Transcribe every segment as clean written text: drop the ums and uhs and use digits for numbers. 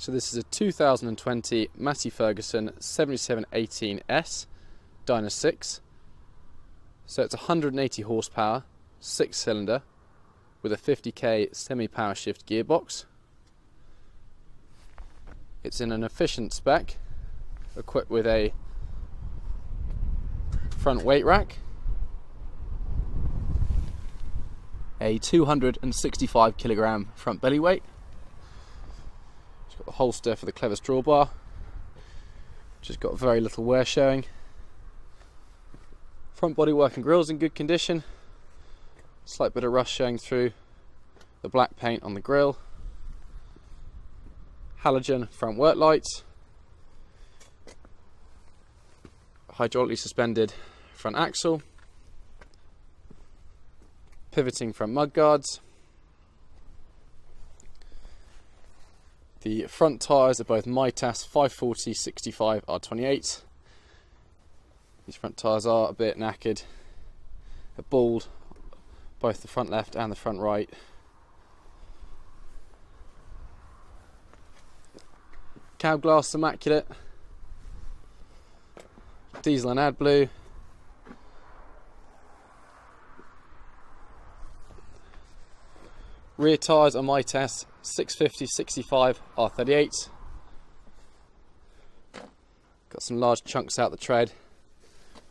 So this is a 2020 Massey Ferguson 7718S Dyna 6. So it's 180 horsepower, 6-cylinder, with a 50k semi-power shift gearbox. It's in an efficient spec, equipped with a front weight rack, a 265 kilogram front belly weight. It's got a holster for the clever straw bar, which has got very little wear showing. Front bodywork and grille's in good condition. Slight bit of rust showing through the black paint on the grille. Halogen front work lights. Hydraulically suspended front axle. Pivoting front mud guards. The front tyres are both Mitas 540/65 R28. These front tyres are a bit knackered. They're bald, both the front left and the front right. Cab glass immaculate. Diesel and AdBlue. Rear tyres are Mitas 650/65 R38. Got some large chunks out the tread,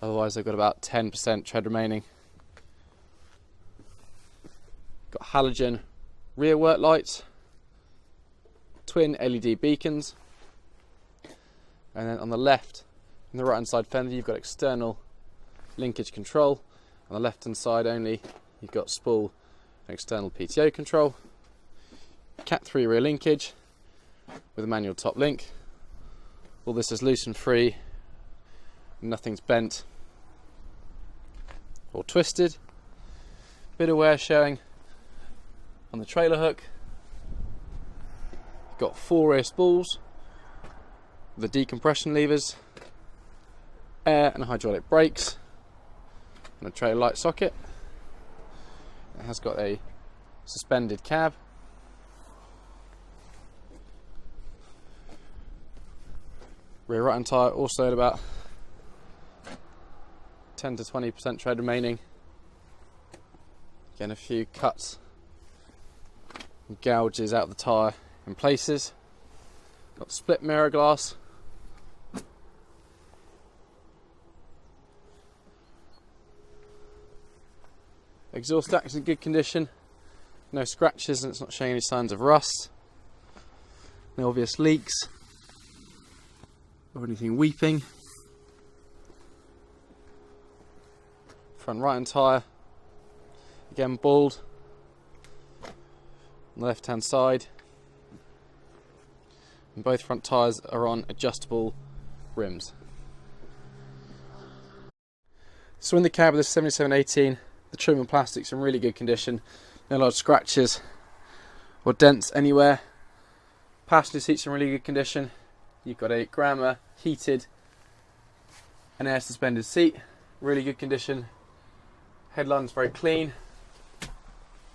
otherwise they've got about 10% tread remaining. Got halogen rear work lights, twin LED beacons, and then on the left and the right hand side fender you've got external linkage control. On the left hand side only you've got spool and external PTO control. Cat 3 rear linkage with a manual top link. All this is loose and free, nothing's bent or twisted. Bit of wear showing on the trailer hook. You've got 4 rear spools with the decompression levers, air and hydraulic brakes, and a trailer light socket. It has got a suspended cab. Rear right hand tyre also at about 10 to 20% tread remaining. Again, a few cuts and gouges out of the tyre in places. Got split mirror glass. Exhaust stack's in good condition. No scratches and it's not showing any signs of rust. No obvious leaks or anything weeping. Front right hand tyre, again bald on the left hand side, and both front tyres are on adjustable rims. So in the cab of this 7718, the trim and plastic's in really good condition, no large scratches or dents anywhere. Passenger seats in really good condition. You've got a Grandma heated and air suspended seat, really good condition. Headline's very clean.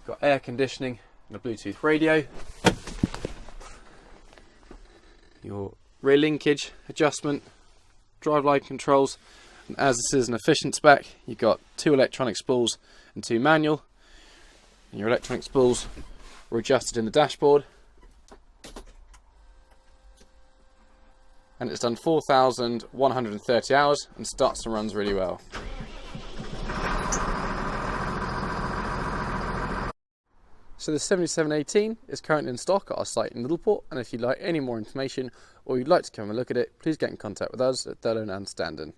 Got air conditioning and a Bluetooth radio. Your rear linkage adjustment, drive light controls, and as this is an efficient spec, you've got 2 electronic spools and 2 manual. And your electronic spools were adjusted in the dashboard. And it's done 4,130 hours and starts and runs really well. So the 7718 is currently in stock at our site in Littleport, and if you'd like any more information or you'd like to come and look at it, please get in contact with us at Thurlow Nunn Standen.